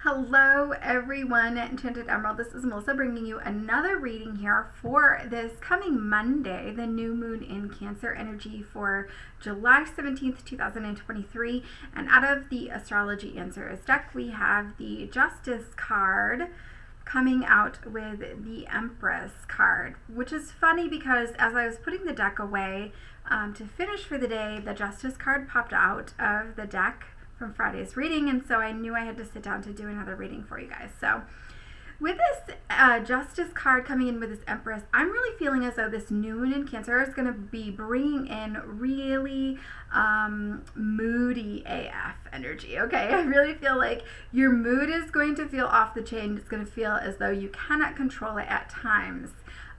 Hello everyone, Enchanted Emerald. This is Melissa bringing you another reading here for this coming Monday, the new moon in Cancer energy for July 17th, 2023. And out of the Astrology Answers deck, we have the Justice card coming out with the Empress card, which is funny because as I was putting the deck away to finish for the day, the Justice card popped out of the deck from Friday's reading, and so I knew I had to sit down to do another reading for you guys. So with this Justice card coming in with this Empress, I'm really feeling as though this new moon in Cancer is going to be bringing in really moody AF energy, okay? I really feel like your mood is going to feel off the chain. It's going to feel as though you cannot control it at times.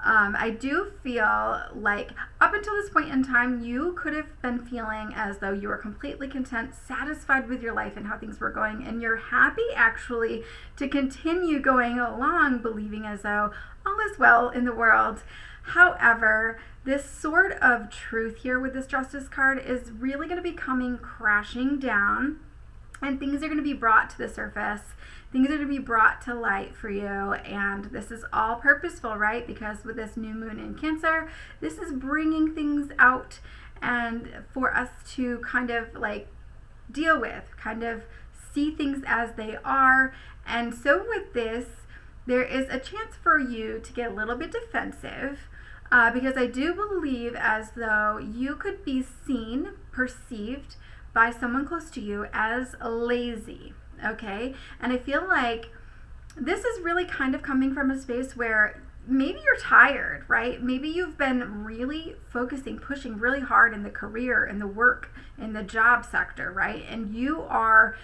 I do feel like up until this point in time, you could have been feeling as though you were completely content, satisfied with your life and how things were going, and you're happy actually to continue going along, believing as though all is well in the world. However, this sort of truth here with this Justice card is really going to be coming crashing down, and things are going to be brought to the surface. Things are going to be brought to light for you, and this is all purposeful, right? Because with this new moon in Cancer, this is bringing things out and for us to kind of like deal with, kind of see things as they are. And so with this, there is a chance for you to get a little bit defensive because I do believe as though you could be seen, perceived by someone close to you as lazy. Okay, and I feel like this is really kind of coming from a space where maybe you're tired, right? Maybe you've been really focusing, pushing really hard in the career, in the work, in the job sector, right? And you are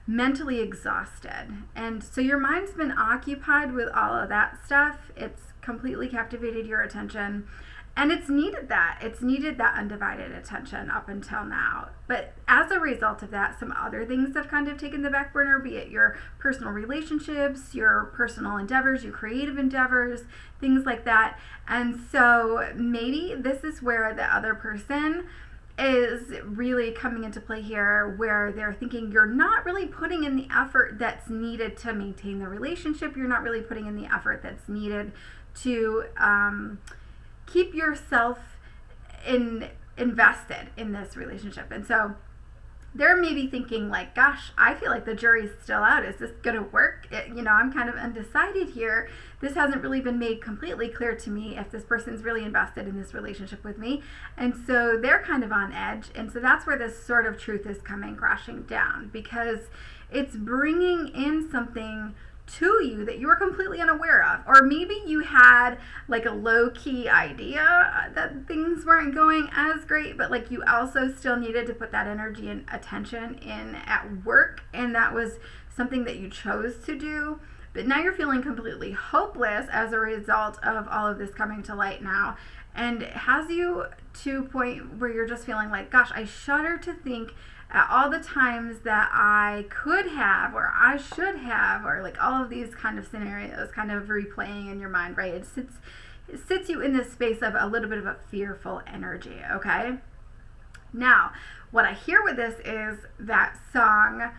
mentally exhausted. And so your mind's been occupied with all of that stuff. It's completely captivated your attention. And it's needed that. It's needed that undivided attention up until now. But as a result of that, some other things have kind of taken the back burner, be it your personal relationships, your personal endeavors, your creative endeavors, things like that. And so maybe this is where the other person is really coming into play here, where they're thinking you're not really putting in the effort that's needed to maintain the relationship. You're not really putting in the effort that's needed to keep yourself invested in this relationship. And so they're maybe thinking like, gosh, I feel like the jury's still out. Is this going to work? I'm kind of undecided here. This hasn't really been made completely clear to me if this person's really invested in this relationship with me. And so they're kind of on edge. And so that's where this sort of truth is coming crashing down, because it's bringing in something to you that you were completely unaware of. Or maybe you had like a low-key idea that things weren't going as great, but like you also still needed to put that energy and attention in at work, and that was something that you chose to do. But now you're feeling completely hopeless as a result of all of this coming to light now, and it has you to a point where you're just feeling like, gosh, I shudder to think at all the times that I could have, or I should have, or like all of these kind of scenarios kind of replaying in your mind, right? It sits you in this space of a little bit of a fearful energy, okay? Now, what I hear with this is that song,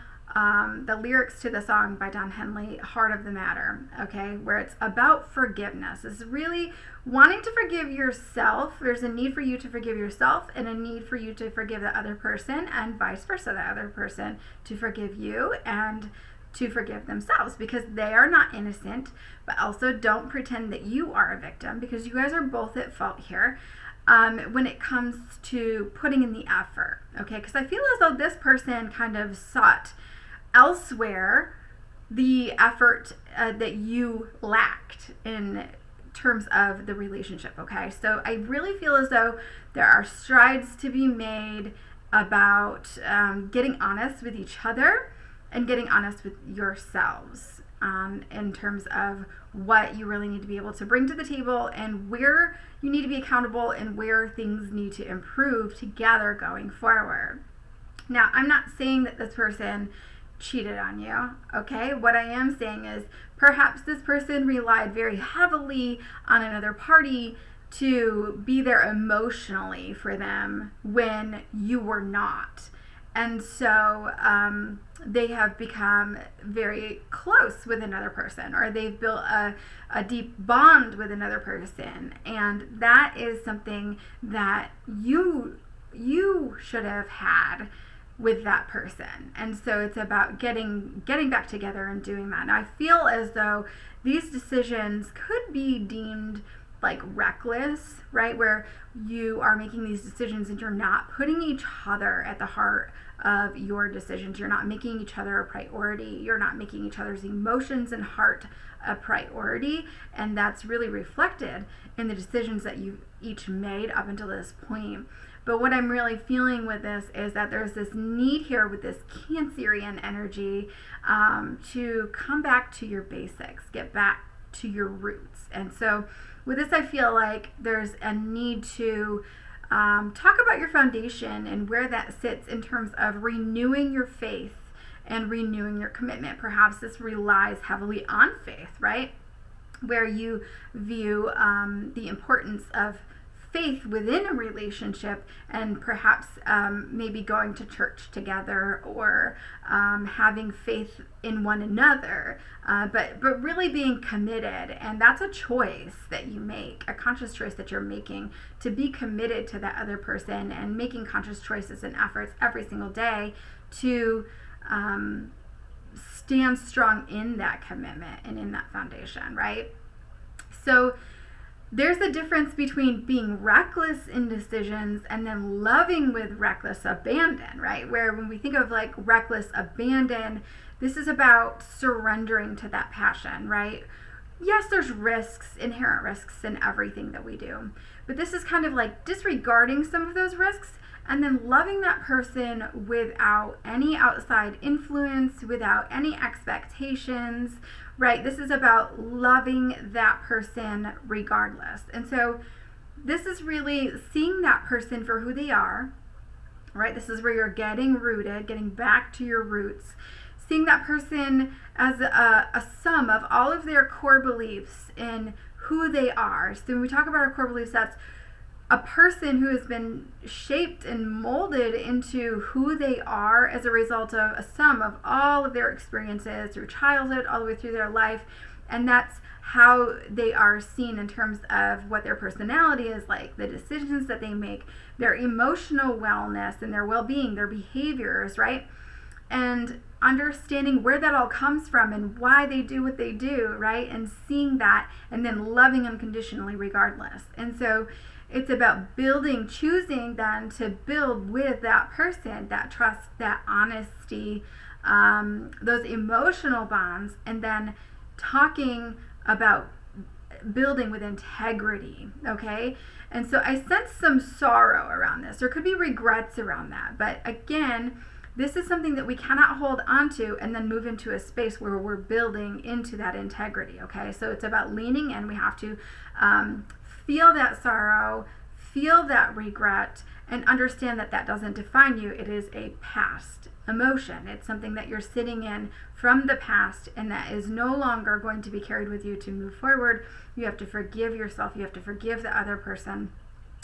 the lyrics to the song by Don Henley, Heart of the Matter, okay, where it's about forgiveness. It's really wanting to forgive yourself. There's a need for you to forgive yourself and a need for you to forgive the other person, and vice versa, the other person to forgive you and to forgive themselves, because they are not innocent. But also don't pretend that you are a victim, because you guys are both at fault here when it comes to putting in the effort, okay? Because I feel as though this person kind of sought elsewhere the effort that you lacked in terms of the relationship, okay? So I really feel as though there are strides to be made about getting honest with each other and getting honest with yourselves in terms of what you really need to be able to bring to the table, and where you need to be accountable, and where things need to improve together going forward. Now, I'm not saying that this person cheated on you, okay? What I am saying is perhaps this person relied very heavily on another party to be there emotionally for them when you were not. And so they have become very close with another person, or they've built a deep bond with another person, and that is something that you should have had with that person. And so it's about getting back together and doing that. Now I feel as though these decisions could be deemed like reckless, right? Where you are making these decisions and you're not putting each other at the heart of your decisions. You're not making each other a priority. You're not making each other's emotions and heart a priority. And that's really reflected in the decisions that you've each made up until this point. But what I'm really feeling with this is that there's this need here with this Cancerian energy to come back to your basics, get back to your roots. And so with this, I feel like there's a need to talk about your foundation and where that sits in terms of renewing your faith and renewing your commitment. Perhaps this relies heavily on faith, right? Where you view the importance of faith within a relationship, and perhaps maybe going to church together, or having faith in one another, but really being committed. And that's a choice that you make, a conscious choice that you're making to be committed to that other person, and making conscious choices and efforts every single day to stand strong in that commitment and in that foundation, right? So there's a difference between being reckless in decisions and then loving with reckless abandon, right? Where when we think of like reckless abandon, this is about surrendering to that passion, right? Yes, there's risks, inherent risks in everything that we do, but this is kind of like disregarding some of those risks and then loving that person without any outside influence, without any expectations, right? This is about loving that person regardless. And so this is really seeing that person for who they are, right? This is where you're getting rooted, getting back to your roots, seeing that person as a sum of all of their core beliefs in who they are. So when we talk about our core beliefs, that's a person who has been shaped and molded into who they are as a result of a sum of all of their experiences through childhood all the way through their life. And that's how they are seen in terms of what their personality is like, the decisions that they make, their emotional wellness and their well-being, their behaviors, right? And understanding where that all comes from and why they do what they do, right? And seeing that and then loving unconditionally regardless. And so it's about choosing then to build with that person, that trust, that honesty, those emotional bonds, and then talking about building with integrity, okay? And so I sense some sorrow around this. There could be regrets around that. But again, this is something that we cannot hold onto and then move into a space where we're building into that integrity, okay? So it's about leaning in. We have to feel that sorrow, feel that regret, and understand that that doesn't define you. It is a past emotion. It's something that you're sitting in from the past, and that is no longer going to be carried with you to move forward. You have to forgive yourself. You have to forgive the other person,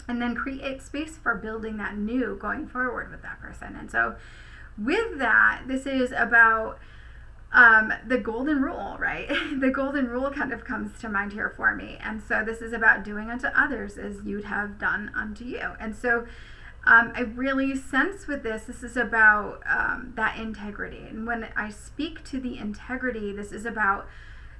and then create space for building that new going forward with that person. And so with that, this is about the golden rule, right? The golden rule kind of comes to mind here for me. And so this is about doing unto others as you'd have done unto you. And so I really sense with this is about that integrity. And when I speak to the integrity, this is about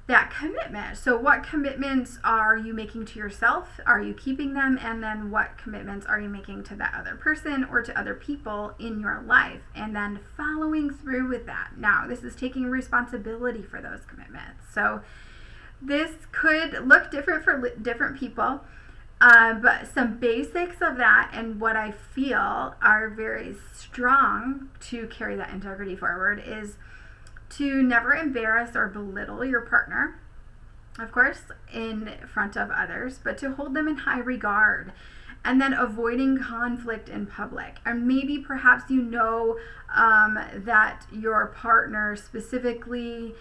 that commitment. So what commitments are you making to yourself? Are you keeping them? And then what commitments are you making to that other person or to other people in your life? And then following through with that. Now, this is taking responsibility for those commitments. So this could look different for different people, but some basics of that and what I feel are very strong to carry that integrity forward is to never embarrass or belittle your partner, of course, in front of others, but to hold them in high regard, and then avoiding conflict in public. And maybe perhaps you know that your partner specifically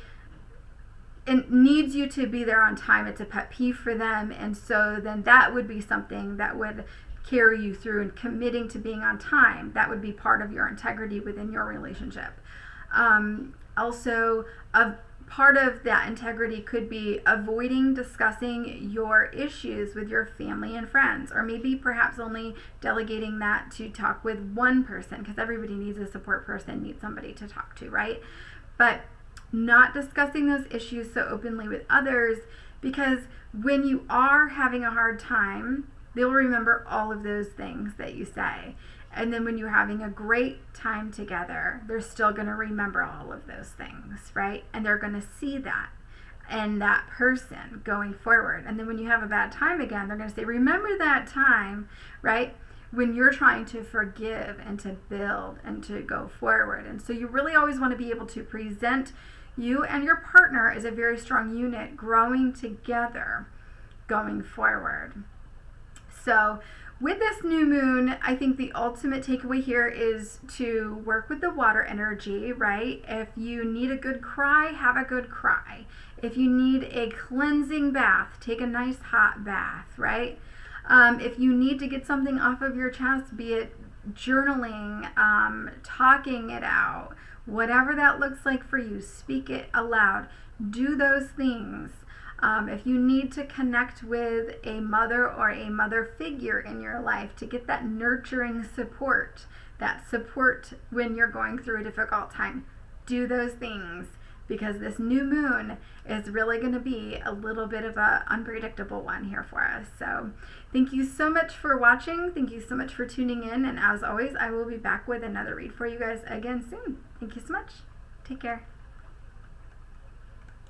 needs you to be there on time. It's a pet peeve for them, and so then that would be something that would carry you through, and committing to being on time. That would be part of your integrity within your relationship. Also, a part of that integrity could be avoiding discussing your issues with your family and friends, or maybe perhaps only delegating that to talk with one person, because everybody needs a support person, needs somebody to talk to, right? But not discussing those issues so openly with others, because when you are having a hard time, they'll remember all of those things that you say. And then when you're having a great time together, they're still going to remember all of those things, right? And they're going to see that and that person going forward. And then when you have a bad time again, they're going to say, remember that time, right? When you're trying to forgive and to build and to go forward. And so you really always want to be able to present you and your partner as a very strong unit growing together going forward. So with this new moon, I think the ultimate takeaway here is to work with the water energy, right? If you need a good cry, have a good cry. If you need a cleansing bath, take a nice hot bath, right? If you need to get something off of your chest, be it journaling, talking it out, whatever that looks like for you, speak it aloud. Do those things. If you need to connect with a mother or a mother figure in your life to get that nurturing support, that support when you're going through a difficult time, do those things, because this new moon is really going to be a little bit of an unpredictable one here for us. So thank you so much for watching. Thank you so much for tuning in. And as always, I will be back with another read for you guys again soon. Thank you so much. Take care.